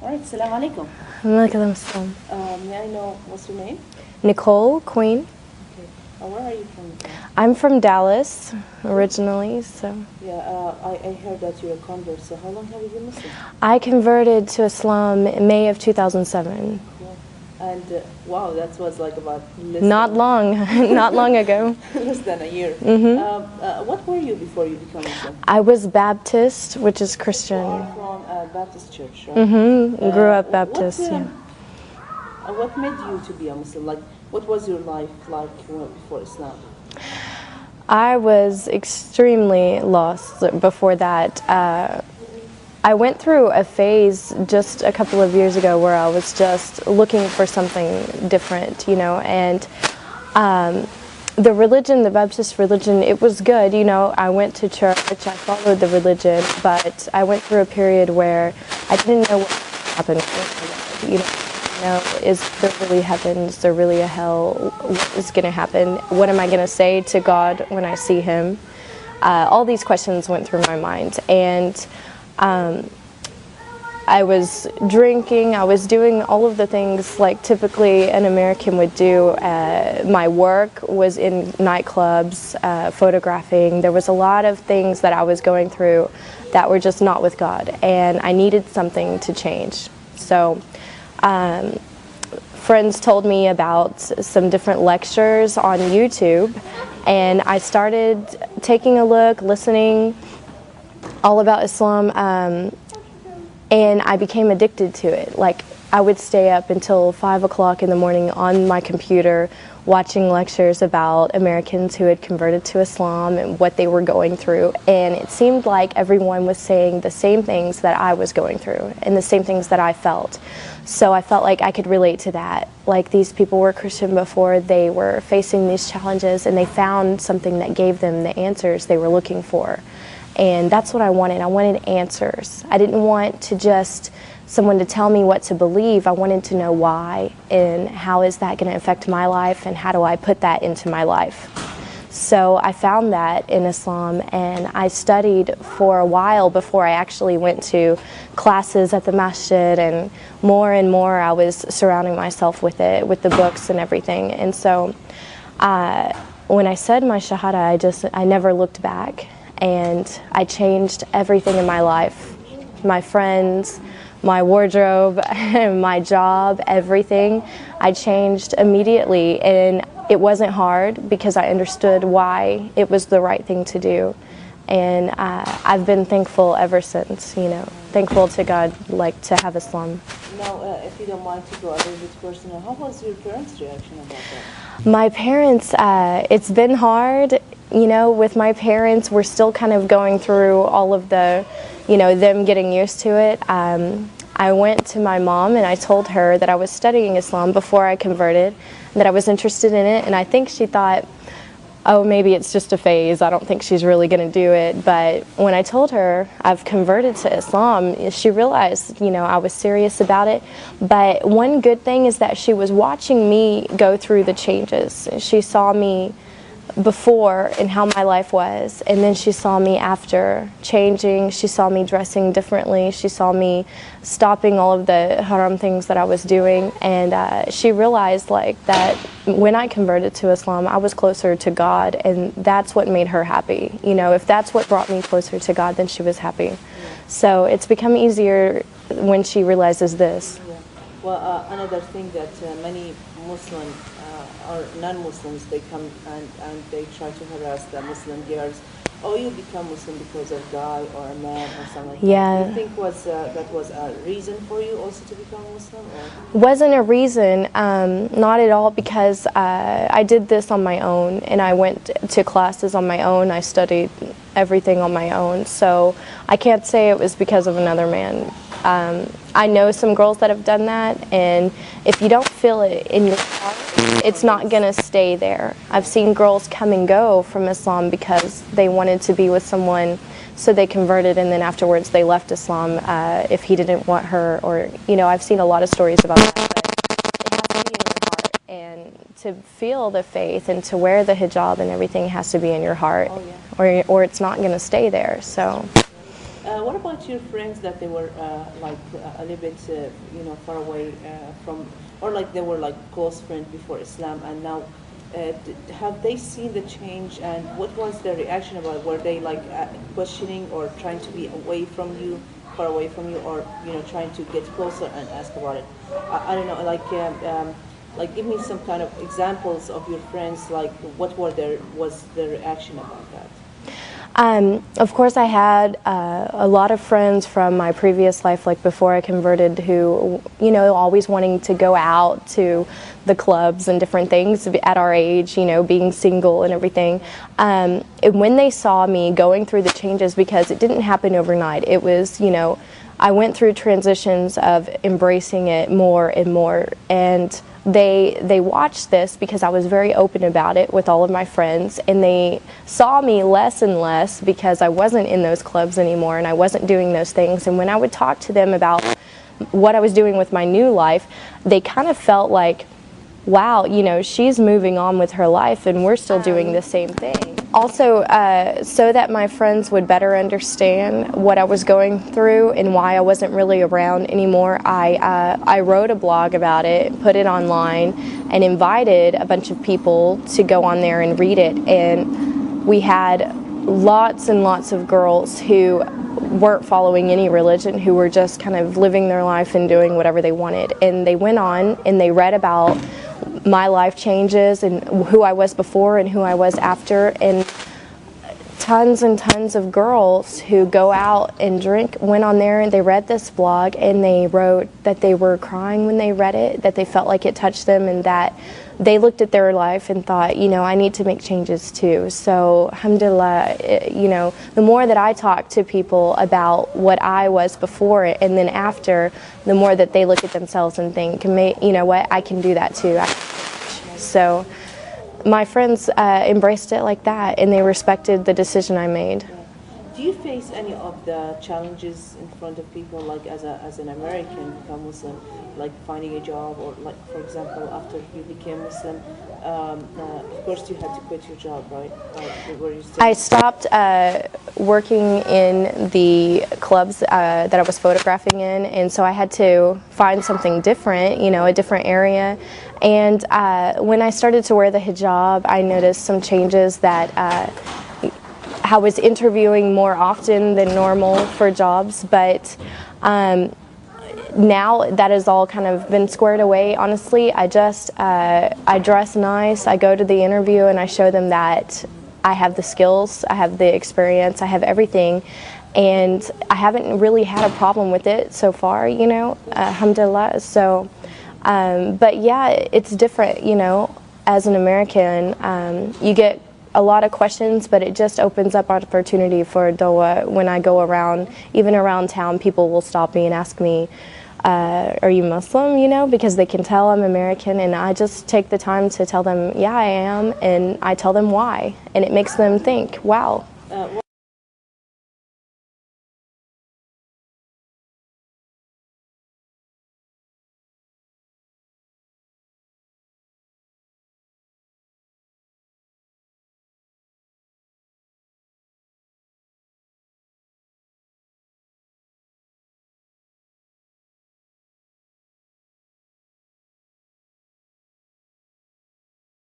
All right, salam alaikum. Walaikum assalam. May I know what's your name? Nicole Queen. Okay. Where are you from? I'm from Dallas originally, so Yeah, I heard that you're a convert. So how long have you been Muslim? I converted to Islam in May of 2007. Cool. And wow, that was like about Not long, not long ago. less than a year. What were you before you became Muslim? I was Baptist, which is You Christian. are from a Baptist church, right? Grew up Baptist. Yeah. What made you to be a Muslim? Like, what was your life like before Islam? I was extremely lost before that. I went through a phase just a couple of years ago where I was just looking for something different, and the religion, the Baptist religion, it was good, I went to church, I followed the religion, but I went through a period where I didn't know what happened, is there really heaven, is there really a hell, what is going to happen, what am I going to say to God when I see Him? All these questions went through my mind, and I was drinking, I was doing all of the things like typically an American would do. My work was in nightclubs, photographing. There was a lot of things that I was going through that were just not with God, and I needed something to change. So friends told me about some different lectures on YouTube, and I started taking a look, listening all about Islam, and I became addicted to it. Like, I would stay up until 5 o'clock in the morning on my computer watching lectures about Americans who had converted to Islam and what they were going through, and it seemed like everyone was saying the same things that I was going through and the same things that I felt. So I felt like I could relate to that. Like, these people were Christian before, they were facing these challenges, and they found something that gave them the answers they were looking for. And that's what I wanted. I wanted answers. I didn't want to just someone to tell me what to believe. I wanted to know why, and how is that going to affect my life, and how do I put that into my life. So I found that in Islam, and I studied for a while before I actually went to classes at the masjid, and more I was surrounding myself with it, with the books and everything. And so when I said my shahada, I never looked back, and I changed everything in my life. My friends, my wardrobe, my job, everything. I changed immediately, and it wasn't hard because I understood why it was the right thing to do. And I've been thankful ever since, thankful to God, like, to have Islam. Now, if you don't mind to go a little bit personal, how was your parents' reaction about that? My parents, it's been hard. With my parents, we're still kind of going through all of the, them getting used to it. I went to my mom and I told her that I was studying Islam before I converted, that I was interested in it, and I think she thought, oh, maybe it's just a phase, I don't think she's really going to do it. But when I told her I've converted to Islam, she realized, I was serious about it. But one good thing is that she was watching me go through the changes. She saw me before and how my life was, and then she saw me after changing. She saw me dressing differently. She saw me stopping all of the haram things that I was doing, and she realized that when I converted to Islam, I was closer to God, and that's what made her happy. If that's what brought me closer to God, then she was happy. Yeah. So it's become easier when she realizes this. Yeah. Well, another thing that many Muslim or non-Muslims, they come and they try to harass the Muslim girls. Oh, you become Muslim because of guy or a man or something like that. Do you think that was a reason for you also to become Muslim? Or? Wasn't a reason, not at all, because I did this on my own, and I went to classes on my own. I studied everything on my own, so I can't say it was because of another man. I know some girls that have done that, and if you don't feel it in your heart, it's not going to stay there. I've seen girls come and go from Islam because they wanted to be with someone, so they converted, and then afterwards they left Islam if he didn't want her, or, I've seen a lot of stories about that. But it has to be in your heart, and to feel the faith and to wear the hijab and everything has to be in your heart, or it's not going to stay there. So. What about your friends that they were like a little bit, far away from, or like they were like close friends before Islam, and now have they seen the change, and what was their reaction about it? Were they like questioning or trying to be away from you, far away from you, or trying to get closer and ask about it? I don't know, like give me some kind of examples of your friends, like what was their reaction about that? Of course, I had a lot of friends from my previous life, like before I converted, who, always wanting to go out to the clubs and different things at our age, being single and everything. And when they saw me going through the changes, because it didn't happen overnight, it was, I went through transitions of embracing it more and more, and they watched this because I was very open about it with all of my friends, and they saw me less and less because I wasn't in those clubs anymore and I wasn't doing those things. And when I would talk to them about what I was doing with my new life, they kind of felt like, wow, she's moving on with her life and we're still doing the same thing. Also, so that my friends would better understand what I was going through and why I wasn't really around anymore, I wrote a blog about it, put it online, and invited a bunch of people to go on there and read it. And we had lots and lots of girls who weren't following any religion, who were just kind of living their life and doing whatever they wanted. And they went on and they read about my life changes and who I was before and who I was after, and tons and tons of girls who go out and drink went on there and they read this blog and they wrote that they were crying when they read it, that they felt like it touched them, and that they looked at their life and thought, I need to make changes too. So alhamdulillah, the more that I talk to people about what I was before and then after, the more that they look at themselves and think, what, I can do that too. So my friends embraced it like that, and they respected the decision I made. Do you face any of the challenges in front of people, like as an American become Muslim, like finding a job, or like, for example, after you became Muslim, of course you had to quit your job, right? Were you still? I stopped working in the clubs that I was photographing in, and so I had to find something different, a different area. And when I started to wear the hijab, I noticed some changes that I was interviewing more often than normal for jobs, but now that has all kind of been squared away. Honestly, I dress nice, I go to the interview and I show them that I have the skills, I have the experience, I have everything, and I haven't really had a problem with it so far, alhamdulillah. So, but yeah, it's different, as an American, you get a lot of questions, but it just opens up opportunity for dawah. When I go around, even around town, people will stop me and ask me, are you Muslim, because they can tell I'm American, and I just take the time to tell them, yeah, I am, and I tell them why, and it makes them think, wow.